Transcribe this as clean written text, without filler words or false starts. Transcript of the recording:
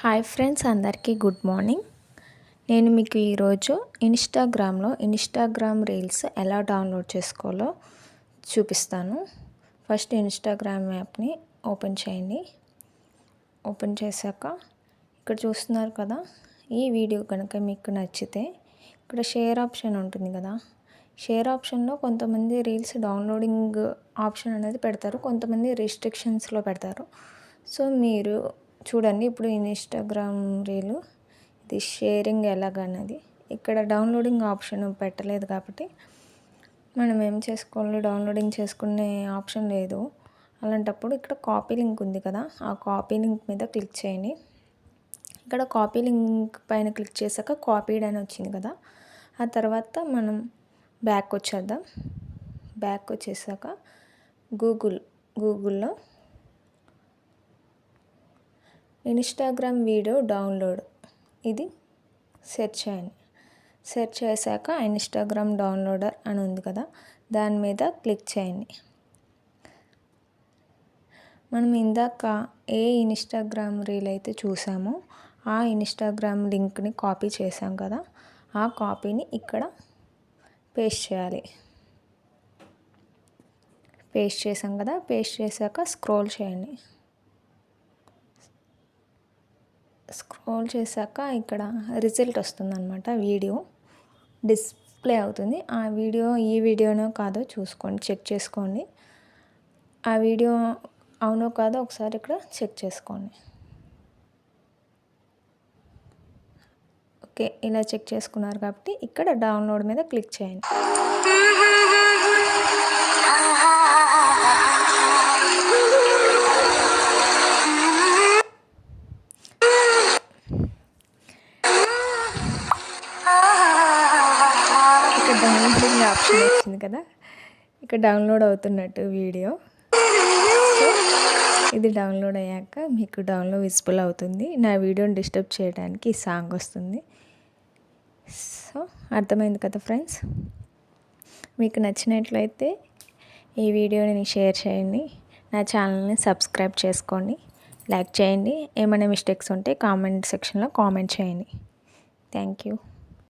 Hi friends, అందరికీ good morning. నేను మీకు ఈరోజు ఇన్స్టాగ్రామ్ రీల్స్ ఎలా డౌన్లోడ్ చేసుకోవాలో చూపిస్తాను. ఫస్ట్ ఇన్స్టాగ్రామ్ యాప్ని ఓపెన్ చేయండి. ఓపెన్ చేశాక ఇక్కడ చూస్తున్నారు కదా, ఈ వీడియో కనుక మీకు నచ్చితే ఇక్కడ షేర్ ఆప్షన్ ఉంటుంది కదా, షేర్ ఆప్షన్లో కొంతమంది రీల్స్ డౌన్లోడింగ్ ఆప్షన్ అనేది పెడతారు, కొంతమంది రిస్ట్రిక్షన్స్లో పెడతారు. సో మీరు చూడండి, ఇప్పుడు ఇన్స్టాగ్రామ్ రీలు ఇది షేరింగ్ ఎలాగన్నది ఇక్కడ డౌన్లోడింగ్ ఆప్షన్ పెట్టలేదు కాబట్టి మనం ఏం చేసుకోవాలి, డౌన్లోడింగ్ చేసుకునే ఆప్షన్ లేదు. అలాంటప్పుడు ఇక్కడ కాపీ లింక్ ఉంది కదా, ఆ కాపీ లింక్ మీద క్లిక్ చేయండి. ఇక్కడ కాపీ లింక్ పైన క్లిక్ చేశాక కాపీడ్ అని వచ్చింది కదా, ఆ తర్వాత మనం బ్యాక్ వచ్చేద్దాం. బ్యాక్ వచ్చేసాక గూగుల్లో ఇన్స్టాగ్రామ్ వీడియో డౌన్లోడ్ ఇది సెర్చ్ చేయండి. సెర్చ్ చేశాక ఇన్స్టాగ్రామ్ డౌన్లోడర్ అని ఉంది కదా, దాని మీద క్లిక్ చేయండి. మనం ఇందాక ఏ ఇన్స్టాగ్రామ్ రీల్ అయితే చూసామో ఆ ఇన్స్టాగ్రామ్ లింక్ని కాపీ చేసాం కదా, ఆ కాపీని ఇక్కడ పేస్ట్ చేయాలి. పేస్ట్ చేసాం కదా, పేస్ట్ చేశాక స్క్రోల్ చేయండి. స్క్రోల్ చేశాక ఇక్కడ రిజల్ట్ వస్తుందన్నమాట, వీడియో డిస్ప్లే అవుతుంది. ఆ వీడియో ఈ వీడియోనో కాదో చూసుకోండి, చెక్ చేసుకోండి. ఆ వీడియో అవునో కాదో ఒకసారి ఇక్కడ చెక్ చేసుకోండి. ఓకే, ఇలా చెక్ చేసుకున్నారు కాబట్టి ఇక్కడ డౌన్లోడ్ మీద క్లిక్ చేయండి. ఇక్కడ డౌన్లోడింగ్ ఆప్షన్ వచ్చింది కదా, ఇక్కడ డౌన్లోడ్ అవుతున్నట్టు వీడియో. సో ఇది డౌన్లోడ్ అయ్యాక మీకు డౌన్లోడ్ విజిబుల్ అవుతుంది. నా వీడియోని డిస్టర్బ్ చేయడానికి ఈ సాంగ్ వస్తుంది. సో అర్థమైంది కదా ఫ్రెండ్స్, మీకు నచ్చినట్లయితే ఈ వీడియోని షేర్ చేయండి, నా ఛానల్ని సబ్స్క్రైబ్ చేసుకోండి, లైక్ చేయండి. ఏమైనా మిస్టేక్స్ ఉంటే కామెంట్ సెక్షన్లో కామెంట్ చేయండి. Thank you.